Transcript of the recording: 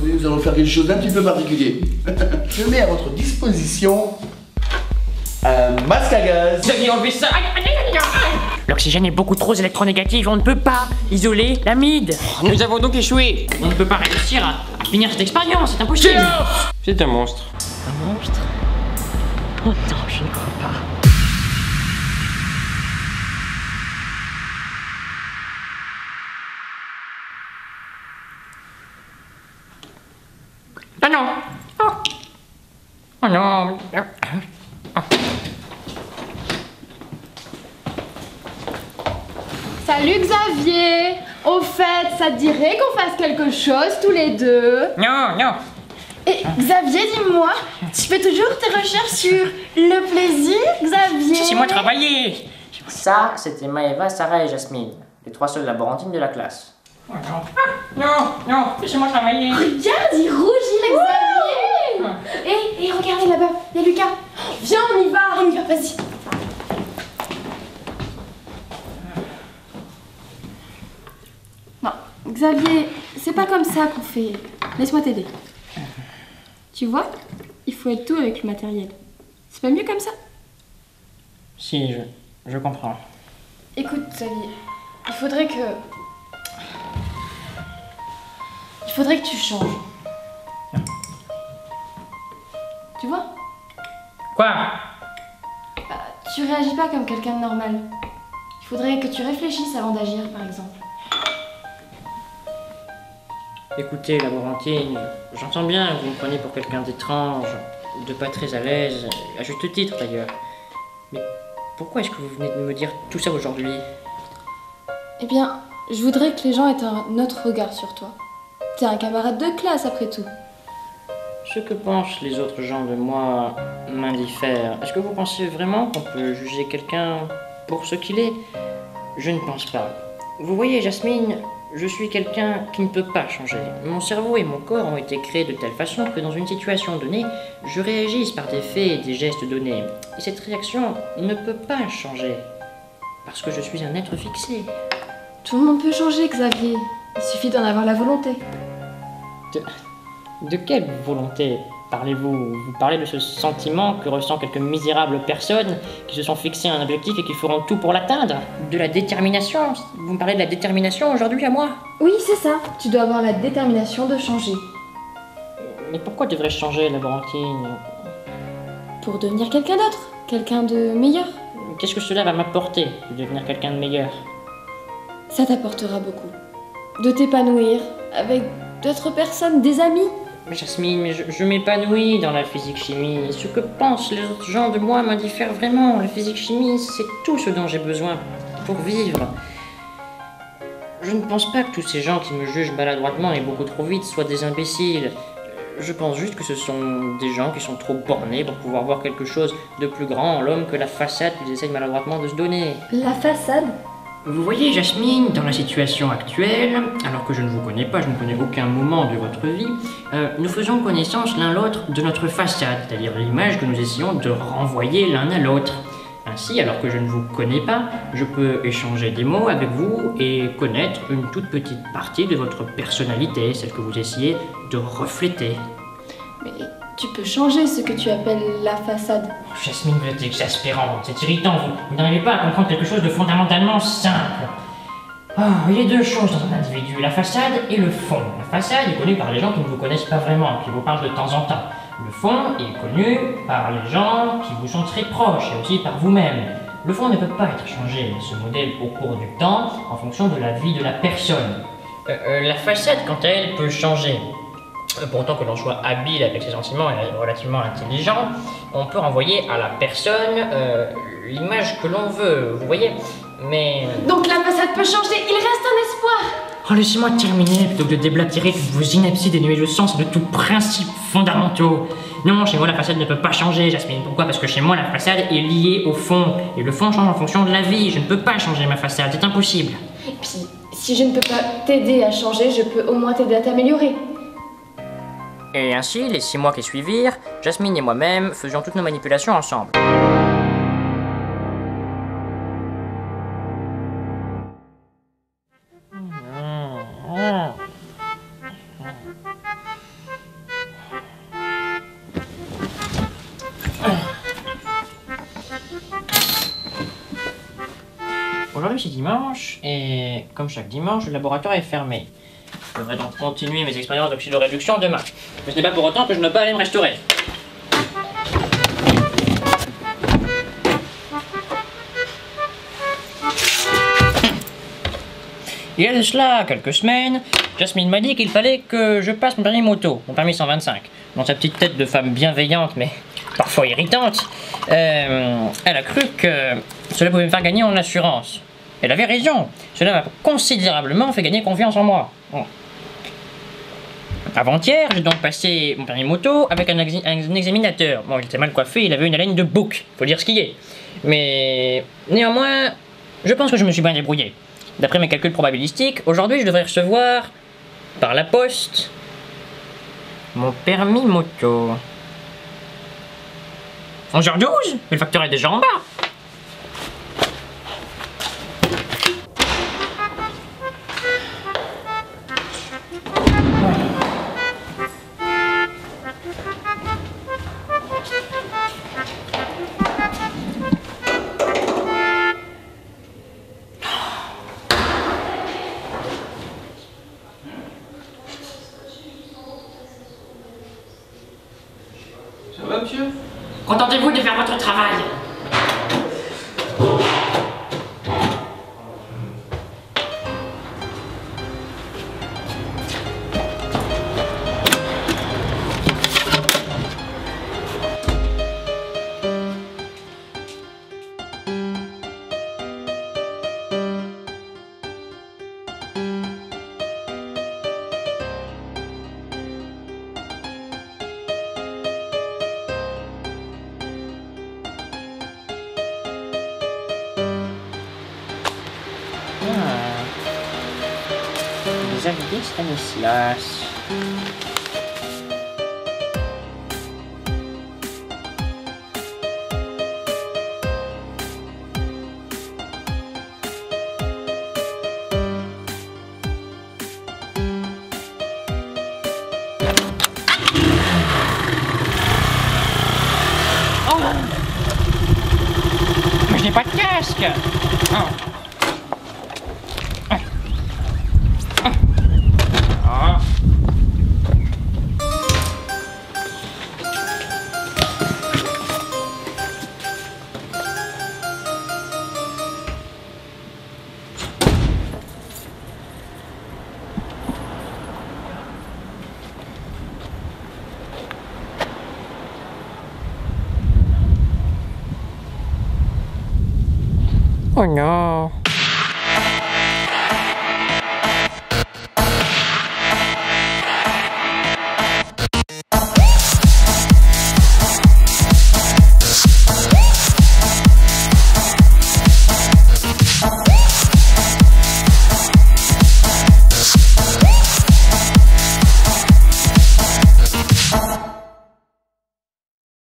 nous allons faire quelque chose d'un petit peu particulier. Je mets à votre disposition un masque à gaz. Vous aviez enlevé ça. L'oxygène est beaucoup trop électronégatif, on ne peut pas isoler l'amide. Nous avons donc échoué. On ne peut pas réussir à finir cette expérience, c'est impossible. C'est un monstre. Un monstre? Oh non, je ne crois pas. Ah non! Oh, oh non! Salut Xavier! Au fait, ça te dirait qu'on fasse quelque chose tous les deux? Non, non! Et Xavier, dis-moi, tu fais toujours tes recherches sur le plaisir, Xavier? Laissez-moi travailler! Ça, c'était Maëva, Sarah et Jasmine, les 3 seules laborantines de la classe. Oh non! Non, non! Laissez-moi travailler! Regarde, il rougit, le Xavier! Et regardez là-bas, il y a Lucas. Viens, on y va, vas-y. Non, Xavier, c'est pas comme ça qu'on fait. Laisse-moi t'aider. Tu vois, il faut être tout avec le matériel. C'est pas mieux comme ça? Si, je comprends. Écoute, Xavier, il faudrait que tu changes. Tu vois? Quoi? Tu réagis pas comme quelqu'un de normal. Il faudrait que tu réfléchisses avant d'agir, par exemple. Écoutez, laborantine, j'entends bien que vous me prenez pour quelqu'un d'étrange, de pas très à l'aise, à juste titre d'ailleurs. Mais pourquoi est-ce que vous venez de me dire tout ça aujourd'hui? Eh bien, je voudrais que les gens aient un autre regard sur toi. T'es un camarade de classe, après tout. Ce que pensent les autres gens de moi m'indiffère. Est-ce que vous pensez vraiment qu'on peut juger quelqu'un pour ce qu'il est? Je ne pense pas. Vous voyez, Jasmine, je suis quelqu'un qui ne peut pas changer. Mon cerveau et mon corps ont été créés de telle façon que dans une situation donnée, je réagisse par des faits et des gestes donnés. Et cette réaction ne peut pas changer. Parce que je suis un être fixé. Tout le monde peut changer, Xavier. Il suffit d'en avoir la volonté. De quelle volonté parlez-vous? Vous parlez de ce sentiment que ressentent quelques misérables personnes qui se sont fixés un objectif et qui feront tout pour l'atteindre? De la détermination? Vous me parlez de la détermination aujourd'hui à moi? Oui, c'est ça. Tu dois avoir la détermination de changer. Mais pourquoi devrais-je changer, laborantine? Pour devenir quelqu'un d'autre. Quelqu'un de meilleur. Qu'est-ce que cela va m'apporter, de devenir quelqu'un de meilleur? Ça t'apportera beaucoup. De t'épanouir avec d'autres personnes, des amis. Mais Jasmine, mais je m'épanouis dans la physique-chimie. Ce que pensent les autres gens de moi m'indiffère vraiment. La physique-chimie, c'est tout ce dont j'ai besoin pour vivre. Je ne pense pas que tous ces gens qui me jugent maladroitement et beaucoup trop vite soient des imbéciles. Je pense juste que ce sont des gens qui sont trop bornés pour pouvoir voir quelque chose de plus grand en l'homme que la façade qu'ils essayent maladroitement de se donner. La façade? Vous voyez, Jasmine, dans la situation actuelle, alors que je ne vous connais pas, je ne connais aucun moment de votre vie, nous faisons connaissance l'un l'autre de notre façade, c'est-à-dire l'image que nous essayons de renvoyer l'un à l'autre. Ainsi, alors que je ne vous connais pas, je peux échanger des mots avec vous et connaître une toute petite partie de votre personnalité, celle que vous essayez de refléter. Mais tu peux changer ce que tu appelles la façade. Jasmine, vous êtes exaspérante, c'est irritant, vous n'arrivez pas à comprendre quelque chose de fondamentalement simple. Il y a deux choses dans un individu, la façade et le fond. La façade est connue par les gens qui ne vous connaissent pas vraiment, qui vous parlent de temps en temps. Le fond est connu par les gens qui vous sont très proches et aussi par vous-même. Le fond ne peut pas être changé, il se modèle au cours du temps en fonction de la vie de la personne. La façade, quant à elle, peut changer. Pour autant que l'on soit habile avec ses sentiments et relativement intelligent, on peut renvoyer à la personne l'image que l'on veut, vous voyez, mais... Donc la façade peut changer, il reste un espoir. Oh, laissez-moi terminer plutôt que de déblatérer toutes vos inepties dénuées de sens et de tout principe fondamentaux. Non, chez moi la façade ne peut pas changer, Jasmine. Pourquoi? Parce que chez moi la façade est liée au fond. Et le fond change en fonction de la vie. Je ne peux pas changer ma façade, c'est impossible. Et puis, si je ne peux pas t'aider à changer, je peux au moins t'aider à t'améliorer. Et ainsi, les 6 mois qui suivirent, Jasmine et moi-même faisions toutes nos manipulations ensemble. Aujourd'hui c'est dimanche, et comme chaque dimanche, le laboratoire est fermé. Je devrais donc continuer mes expériences d'oxydoréduction demain. Mais ce n'est pas pour autant que je ne peux pas aller me restaurer. Il y a de cela quelques semaines, Jasmine m'a dit qu'il fallait que je passe mon permis moto, mon permis 125. Dans sa petite tête de femme bienveillante, mais parfois irritante, elle a cru que cela pouvait me faire gagner en assurance. Elle avait raison, cela m'a considérablement fait gagner confiance en moi. Bon. Avant-hier, j'ai donc passé mon permis moto avec un examinateur. Bon, il était mal coiffé, il avait une haleine de bouc, faut dire ce qu'il est. Mais néanmoins, je pense que je me suis bien débrouillé. D'après mes calculs probabilistiques, aujourd'hui je devrais recevoir, par la poste, mon permis moto. 11h12 ? Mais le facteur est déjà en bas. Ça va, monsieur? Contentez-vous de faire votre travail. Xavier Stanislas. Oh! Mais je n'ai pas de casque! Oh. Oh non.